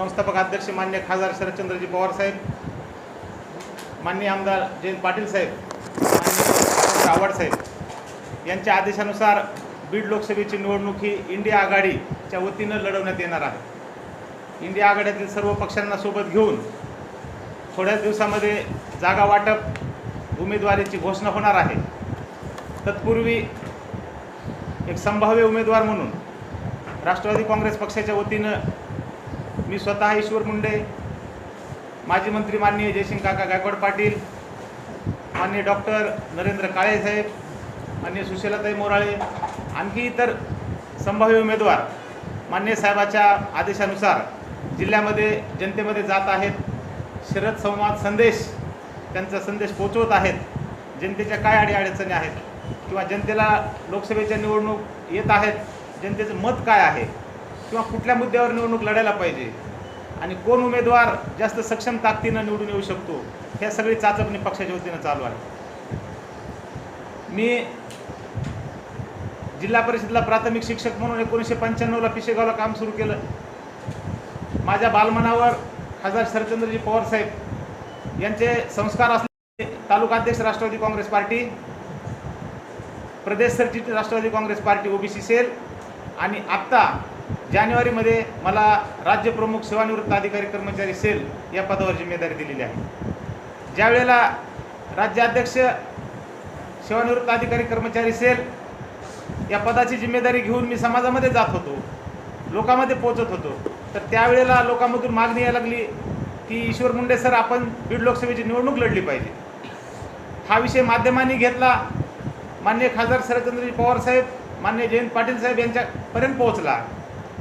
संस्थापक अध्यक्ष मान्य खासदार शरदचंद्रजी पवार साहेब, माननीय आमदार जयंत पाटील साहेब, माननीय आव्हाड साहेब यांच्या आदेशानुसार बीड लोकसभेची निवडणूक ही इंडिया आघाडीच्या वतीनं लढवण्यात येणार आहे। इंडिया आघाडीतील सर्व पक्षांना सोबत घेऊन थोड्याच दिवसामध्ये जागा वाटप उमेदवारीची घोषणा होणार आहे। तत्पूर्वी एक संभाव्य उमेदवार म्हणून राष्ट्रवादी काँग्रेस पक्षाच्या वतीनं मी स्वतः ईश्वर मुंडे, माजी मंत्री माननीय जयसिंग काका गायकवाड पाटील, माननीय डॉक्टर नरेंद्र काळे साहेब, माननीय सुशीलाताई मोराळे, आणखी इतर संभाव्य उमेदवार माननीय साहेबाच्या आदेशानुसार जिल्ह्यामध्ये जनतेमध्ये जात आहेत। शरद संवाद संदेश त्यांचा संदेश पोचवत आहेत। जनतेच्या काय अडीअडचणी आहेत किंवा जनतेला लोकसभेच्या निवडणूक येत आहेत, जनतेचं मत काय आहे किंवा कुठल्या मुद्द्यावर निवडणूक लढायला पाहिजे आणि कोण उमेदवार जास्त सक्षम ताकदीनं निवडून येऊ शकतो, हे सगळी चाचपणी पक्षाच्या वतीनं चालू आहे। मी जिल्हा परिषदेला प्राथमिक शिक्षक म्हणून 1995ला पिशेगावला काम सुरू केलं। माझ्या बालमनावर खासदार शरदचंद्रजी पवार साहेब यांचे संस्कार असले तालुका अध्यक्ष राष्ट्रवादी काँग्रेस पार्टी, प्रदेश सरचिटणीस Rashtrawadi Congress party OBC cell आणि आत्ता जानेवारीमध्ये मला राज्यप्रमुख सेवानिवृत्त अधिकारी कर्मचारी सेल या पदावर जिम्मेदारी दिलेली आहे। ज्यावेळेला राज्याध्यक्ष सेवानिवृत्त अधिकारी कर्मचारी सेल या पदाची जिम्मेदारी घेऊन मी समाजामध्ये जात होतो, लोकांमध्ये पोहोचत होतो, तर त्यावेळेला लोकांमधून मागणी यायला लागली की ईश्वर मुंडे सर, आपण बीड लोकसभेची निवडणूक लढली पाहिजे। हा विषय माध्यमांनी घेतला, माननीय खासदार शरदचंद्रजी पवार साहेब, माननीय जयंत पाटील साहेब यांच्यापर्यंत पोहोचला।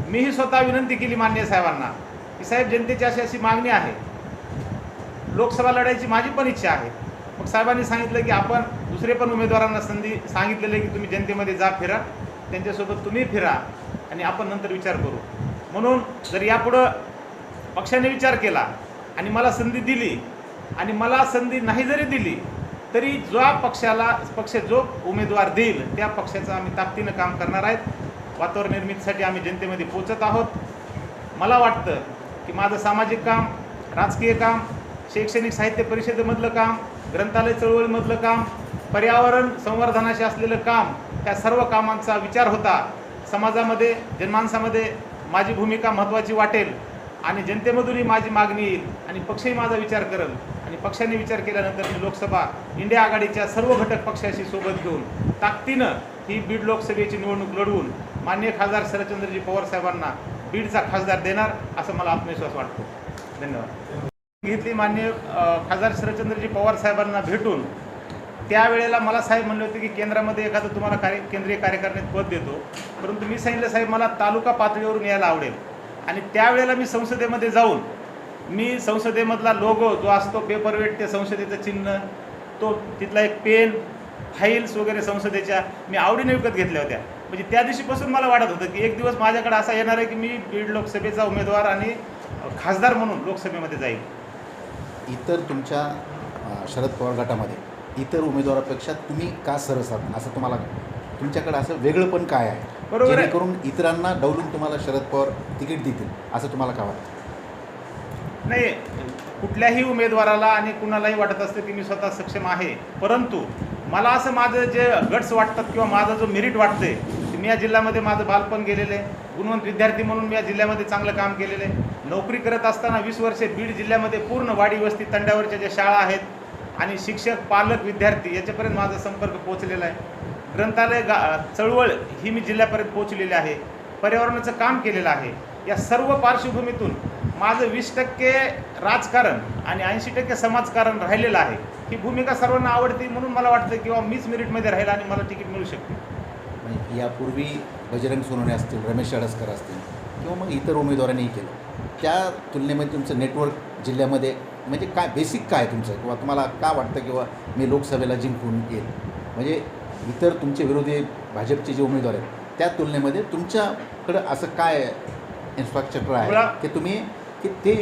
मीही स्वतः विनंती केली माननीय साहेबांना की साहेब, जनतेची अशी अशी मागणी आहे, लोकसभा लढायची माझी पण इच्छा आहे। मग साहेबांनी सांगितलं की आपण दुसरे पण उमेदवारांना संधी सांगितलेलं आहे की तुम्ही जनतेमध्ये जा, फिरा, त्यांच्यासोबत तुम्ही फिरा आणि आपण नंतर विचार करू। म्हणून जर यापुढं पक्षाने विचार केला आणि मला संधी दिली आणि मला संधी नाही जरी दिली तरी पक्ष जो उमेदवार देईल त्या पक्षाचं आम्ही ताकदीनं काम करणार आहेत। वातावरण निर्मितीसाठी आम्ही जनतेमध्ये पोचत आहोत। मला वाटतं की माझं सामाजिक काम, राजकीय काम, शैक्षणिक साहित्य परिषदेमधलं काम, ग्रंथालय चळवळीमधलं काम, पर्यावरण संवर्धनाशी असलेलं काम, ह्या सर्व कामांचा विचार होता। समाजामध्ये, जनमानसामध्ये माझी भूमिका महत्त्वाची वाटेल आणि जनतेमधूनही माझी मागणी येईल आणि पक्षही माझा विचार करेल आणि पक्षाने विचार केल्यानंतर मी लोकसभा इंडिया आघाडीच्या सर्व घटक पक्षाशी सोबत घेऊन ताकदीनं ही बीड लोकसभेची निवडणूक लढवून माननीय खासदार शरदचंद्रजी पवार साहेबांना बीडचा खासदार देणार असं मला आत्मविश्वास वाटतो। धन्यवाद। घेतली माननीय खासदार शरदचंद्रजी पवार साहेबांना भेटून त्यावेळेला मला साहेब म्हणले होते की केंद्रामध्ये एखादं तुम्हाला केंद्रीय कार्यकारिणीत पद देतो, परंतु मी सांगितलं साहेब मला तालुका पातळीवरून यायला आवडेल आणि त्यावेळेला मी संसदेमध्ये जाऊन मी संसदेमधला लोगो जो असतो पेपरवेट, ते संसदेचं चिन्ह, तो तिथला एक पेन, फाईल्स वगैरे संसदेच्या मी आवडीने विकत घेतल्या होत्या। म्हणजे त्या दिवशीपासून मला वाटत होतं की एक दिवस माझ्याकडे असा येणार आहे की मी बीड लोकसभेचा उमेदवार आणि खासदार म्हणून लोकसभेमध्ये जाईल। इतर तुमच्या शरद पवार गटामध्ये इतर उमेदवारापेक्षा तुम्ही का सरस आहात असं तुम्हाला, तुमच्याकडे असं वेगळं पण काय आहे बरोबर आहे, जेणेकरून इतरांना डावलून तुम्हाला शरद पवार तिकीट देतील असं तुम्हाला का वाटतं? नाही, कुठल्याही उमेदवाराला आणि कुणालाही वाटत असतं की मी स्वतः सक्षम आहे, परंतु मला असं माझं जे गट्स वाटतात किंवा माझा जो मेरिट वाटते, मी या जिल्ह्यामध्ये माझं बालपण गेलेलं आहे, गुणवंत विद्यार्थी म्हणून मी या जिल्ह्यामध्ये चांगलं काम केलेलं आहे। नोकरी करत असताना 20 वर्षे बीड जिल्ह्यामध्ये पूर्ण वाडी वस्ती तंड्यावरच्या ज्या शाळा आहेत आणि शिक्षक, पालक, विद्यार्थी याच्यापर्यंत माझा संपर्क पोहोचलेला आहे। ग्रंथालय चळवळ ही मी जिल्ह्यापर्यंत पोहोचलेली आहे, पर्यावरणाचं काम केलेलं आहे। या सर्व पार्श्वभूमीतून माझं 20% राजकारण आणि 80% समाजकारण राहिलेलं आहे। ही भूमिका सर्वांना आवडते म्हणून मला वाटतं किंवा मीच मेरिटमध्ये राहील आणि मला तिकीट मिळू शकते। म्हणजे यापूर्वी बजरंग सोनवणे असतील, रमेश अडसकर असतील किंवा मग इतर उमेदवारांनीही केलं, त्या तुलनेमध्ये तुमचं नेटवर्क जिल्ह्यामध्ये म्हणजे काय बेसिक काय तुमचं, किंवा तुम्हाला का वाटतं किंवा मी लोकसभेला जिंकून येईल? म्हणजे इतर तुमचे विरोधी भाजपचे जे उमेदवार आहेत त्या तुलनेमध्ये तुमच्याकडं असं काय इन्फ्रास्ट्रक्चर आहे की तुम्ही की ते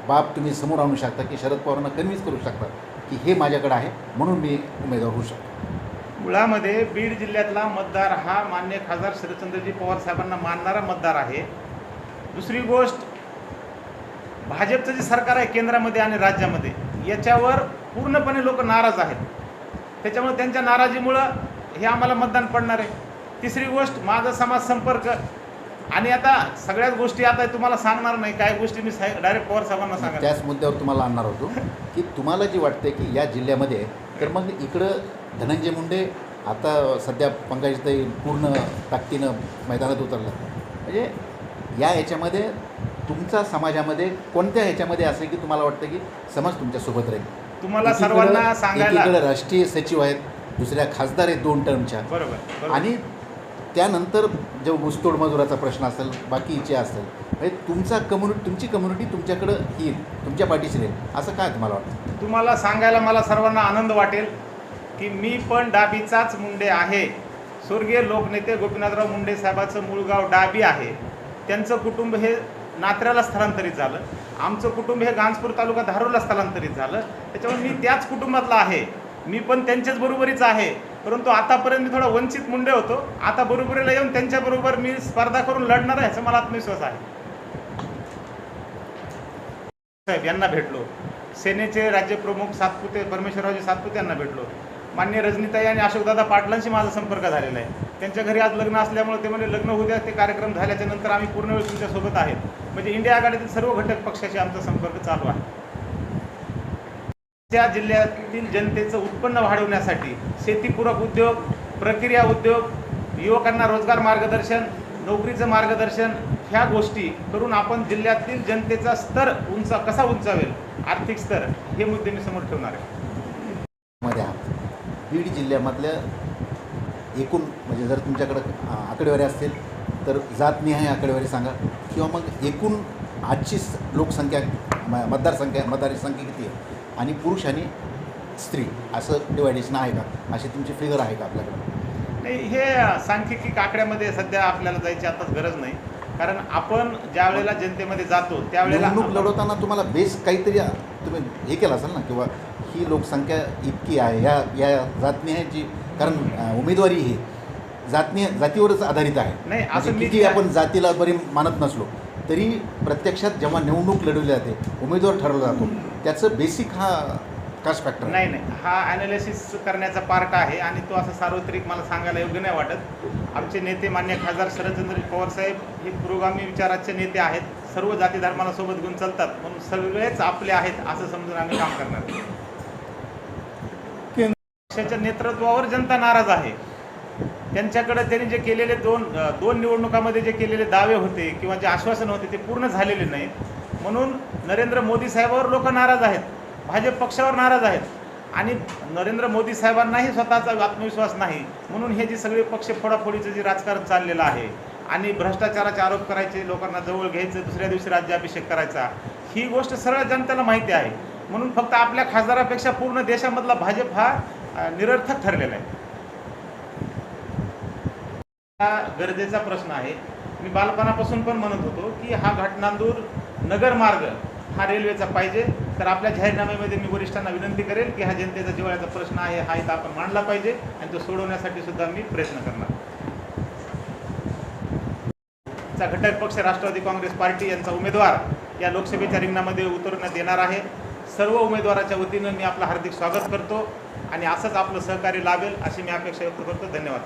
बाब तुम्ही समोर आणू शकता की शरद पवारांना कन्व्हिन्स करू शकता की हे माझ्याकडे आहे म्हणून मी उमेदवार होऊ शकतो? मुळामध्ये बीड जिल्ह्यातला मतदार हा मान्य खासदार शरदचंद्रजी पवार साहेबांना मानणारा मतदार आहे। दुसरी गोष्ट, भाजपचं जे सरकार आहे केंद्रामध्ये आणि राज्यामध्ये याच्यावर पूर्णपणे लोक नाराज आहेत. त्याच्यामुळे त्यांच्या नाराजीमुळं हे आम्हाला मतदान पडणार आहे. तिसरी गोष्ट माझा समाज संपर्क आणि आता सगळ्याच गोष्टी आता तुम्हाला सांगणार नाही, काही गोष्टी मी डायरेक्ट पवार साहेबांना सांगणार. त्याच मुद्द्यावर तुम्हाला आणणार होतो की तुम्हाला जी वाटते की या जिल्ह्यामध्ये तर मग इकडं धनंजय मुंडे आता सध्या पंकजाताई पूर्ण ताकदीनं मैदानात उतरलं, म्हणजे या याच्यामध्ये तुमचा समाजामध्ये कोणत्या ह्याच्यामध्ये असेल की तुम्हाला वाटतं की समाज तुमच्यासोबत राहील? तुम्हाला सर्वांना सांगायला एकीकडे राष्ट्रीय सचिव आहेत, दुसऱ्या खासदार आहेत 2 टर्मच्या, बरोबर आणि त्यानंतर जो ऊसतोड मजुराचा प्रश्न असेल, बाकीचे असेल, म्हणजे तुमची कम्युनिटी तुमच्याकडं येईल, तुमच्या पाठीशी राहील, असं काय तुम्हाला वाटतं? तुम्हाला सांगायला मला सर्वांना आनंद वाटेल की मी पण डाबीचाच मुंडे आहे. स्वर्गीय लोकनेते गोपीनाथराव मुंडे साहेबाचं मूळ गाव डाबी आहे. त्यांचं कुटुंब हे नात्र्याला स्थलांतरित झालं. आमचं कुटुंब हे गांजपूर तालुका धारूरला स्थलांतरित झालं. त्याच्यामुळे मी त्याच कुटुंबातला आहे. मी पण त्यांच्याच बरोबरीचा आहे. परंतु आतापर्यंत मी थोडा वंचित मुंडे होतो. आता बरोबरीला येऊन त्यांच्याबरोबर मी स्पर्धा करून लढणार आहे, याचा मला आत्मविश्वास आहे. साहेब यांना भेटलो, सेनेचे राज्यप्रमुख सातपुते परमेश्वररावजी सातपुते यांना भेटलो, माननीय रजनीताई आणि अशोकदादा पाटलांशी माझा संपर्क झालेला आहे. त्यांच्या घरी आज लग्न असल्यामुळे ते म्हणजे लग्न होऊ द्या, ते कार्यक्रम झाल्याच्या नंतर आम्ही पूर्ण वेळ तुमच्यासोबत आहेत. म्हणजे इंडिया आघाडीतील सर्व घटक पक्षाशी आमचा संपर्क चालू आहे. त्या जिल्ह्यातील जनतेचं उत्पन्न वाढवण्यासाठी शेतीपूरक उद्योग, प्रक्रिया उद्योग, युवकांना रोजगार मार्गदर्शन, नोकरीचं मार्गदर्शन, ह्या गोष्टी करून आपण जिल्ह्यातील जनतेचा स्तर कसा उंचावेल, आर्थिक स्तर, हे मुद्दे मी समोर ठेवणार आहे. मध्ये बीड जिल्ह्यामधल्या एकूण म्हणजे जर तुमच्याकडं आकडेवारी असतील तर जातनिहाय आकडेवारी सांगा, किंवा मग एकूण आजची लोकसंख्या मतदारी संख्या किती आहे आणि पुरुष आणि स्त्री असं डिवायडेशन आहे का, अशी तुमची फिगर आहे का आपल्याकडे? नाही, हे सांख्यिकी आकड्यामध्ये सध्या आपल्याला जायची आताच गरज नाही. कारण आपण ज्या वेळेला जनतेमध्ये जातो त्यावेळेला निवडणूक लढवताना तुम्हाला बेस काहीतरी तुम्ही हे केलं असेल ना, किंवा ही लोकसंख्या इतकी आहे या जातनिहायची, कारण उमेदवारी ही जातीवरच आधारित आहे. नाही, असं म्हणजे मी किती आपण जातीला बरी मानत नसलो तरी प्रत्यक्षात जेव्हा निवडणूक लढवली जाते, उमेदवार ठरवला जातो, त्याचं बेसिक हा कास्ट फॅक्टर नाही, हा ॲनालिसिस करण्याचा पार्ट आहे आणि तो असं सार्वत्रिक मला सांगायला योग्य नाही वाटत. आमचे नेते मान्य खासदार शरदचंद्र पवार साहेब हे पुरोगामी विचाराचे नेते आहेत. सर्व जाती धर्माला सोबत घेऊन चालतात, म्हणून सगळेच आपले आहेत असं समजून आम्ही काम करणार. पक्षाच्या नेतृत्वावर जनता नाराज आहे. त्यांच्याकडे त्यांनी जे केलेले दोन निवडणुकामध्ये जे केलेले दावे होते किंवा जे आश्वासन होते ते पूर्ण झालेले नाहीत. म्हणून नरेंद्र मोदी साहेबांवर लोक नाराज आहेत, भाजप पक्षावर नाराज आहेत आणि नरेंद्र मोदी साहेबांनाही स्वतःचा आत्मविश्वास नाही. म्हणून हे जे सगळे पक्ष फोडाफोडीचं जे राजकारण चाललेलं आहे आणि भ्रष्टाचाराचे आरोप करायचे, लोकांना जवळ घ्यायचं, दुसऱ्या दिवशी राज्याभिषेक करायचा, ही गोष्ट सरळ जनतेला माहिती आहे. म्हणून फक्त आपल्या खासदारापेक्षा पूर्ण देशामधला भाजप हा निरर्थक ठरलेला आहे. हा गरजेचा प्रश्न आहे. मी बालपणापासून पण म्हणत होतो की हा घाटनांदूर नगर मार्ग हा रेल्वेचा पाहिजे. तर आपल्या जाहीरनाम्यामध्ये मी वरिष्ठांना विनंती करेल की हा जनतेचा जिव्हाळ्याचा प्रश्न आहे, हा इथं आपण मांडला पाहिजे आणि तो सोडवण्यासाठी सुद्धा मी प्रयत्न करणार. घटक पक्ष राष्ट्रवादी काँग्रेस पार्टी यांचा उमेदवार या लोकसभेच्या रिंगणामध्ये उतरण्यात येणार आहे. सर्व उमेदवाराच्या वतीनं मी आपलं हार्दिक स्वागत करतो आणि असंच आपलं सहकार्य लाभेल अशी मी अपेक्षा व्यक्त करतो. धन्यवाद.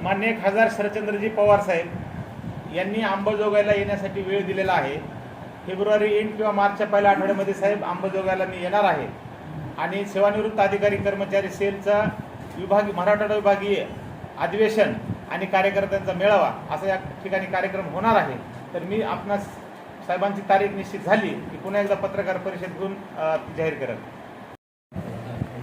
माननीय खासदार शरदचंद्रजी पवार साहेब यांनी अंबाजोगाईला येण्यासाठी वेळ दिलेला आहे. फेब्रुवारी एंड किंवा मार्चच्या पहिल्या आठवड्यामध्ये साहेब अंबाजोगाईला मी येणार आहे आणि सेवानिवृत्त अधिकारी कर्मचारी सेलचा मराठवाडा विभागीय अधिवेशन आणि कार्यकर्त्यांचा मेळावा असा या ठिकाणी कार्यक्रम होणार आहे. तर मी आपणास साहेबांची तारीख निश्चित झाली की पुन्हा एकदा पत्रकार परिषद घेऊन जाहीर करेन.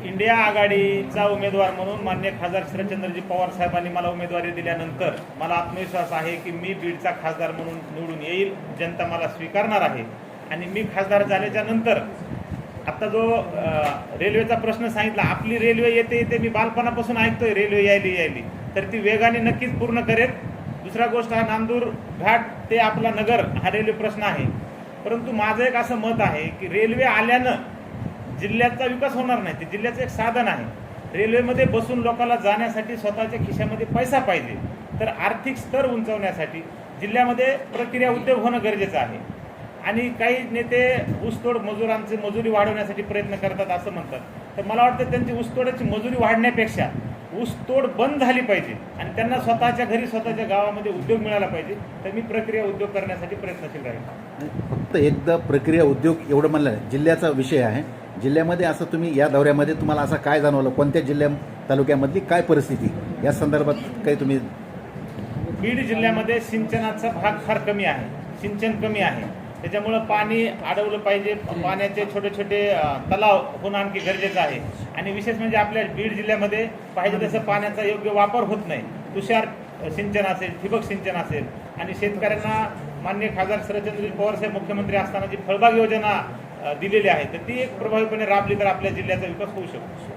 इंडिया आघाडीचा उमेदवार म्हणून माननीय खासदार शरदचंद्रजी पवार साहेबांनी मला उमेदवारी दिल्यानंतर मला आत्मविश्वास आहे की मी बीडचा खासदार म्हणून निवडून येईल. जनता मला स्वीकारणार आहे आणि मी खासदार झाल्याच्या नंतर आता जो रेल्वेचा प्रश्न सांगितला, आपली रेल्वे येते मी बालपणापासून ऐकतोय रेल्वे यायली तर ती वेगाने नक्कीच पूर्ण करेल. दुसरा गोष्ट हा नांदूर घाट ते आपला नगर हा रेल्वे प्रश्न आहे. परंतु माझं एक असं मत आहे की रेल्वे आल्यानं जिल्ह्याचा विकास होणार नाही. ते जिल्ह्याचं एक साधन आहे. रेल्वेमध्ये बसून लोकांना जाण्यासाठी स्वतःच्या खिशामध्ये पैसा पाहिजे. तर आर्थिक स्तर उंचावण्यासाठी जिल्ह्यामध्ये प्रक्रिया उद्योग होणं गरजेचं आहे. आणि काही नेते ऊसतोड मजुरांची मजुरी वाढवण्यासाठी प्रयत्न करतात असं म्हणतात. तर मला वाटतं त्यांची ऊसतोडाची मजुरी वाढण्यापेक्षा ऊसतोड बंद झाली पाहिजे आणि त्यांना स्वतःच्या घरी स्वतःच्या गावामध्ये उद्योग मिळाला पाहिजे. तर मी प्रक्रिया उद्योग करण्यासाठी प्रयत्नशील राहील. फक्त एकदा प्रक्रिया उद्योग एवढं म्हणलं नाही, जिल्ह्याचा विषय आहे. जिल्ह्यामध्ये असं तुम्ही या दौऱ्यामध्ये तुम्हाला असं काय जाणवलं, कोणत्या तालुक्यामधली काय परिस्थिती या संदर्भात काही तुम्ही? बीड जिल्ह्यामध्ये सिंचनाचा भाग फार कमी आहे, सिंचन कमी आहे. त्याच्यामुळं पाणी अडवलं पाहिजे. पाण्याचे छोटे छोटे तलाव होणं आणखी गरजेचं आहे. आणि विशेष म्हणजे आपल्या बीड जिल्ह्यामध्ये पाहिजे तसं पाण्याचा योग्य वापर होत नाही. तुषार सिंचन असेल, ठिबक सिंचन असेल आणि शेतकऱ्यांना माननीय खासदार शरदचंद्रजी पवार साहेब मुख्यमंत्री असताना जी फळबाग योजना दिलेली आहे तर ती एक प्रभावीपणे राबली तर आपल्या जिल्ह्याचा विकास होऊ शकतो.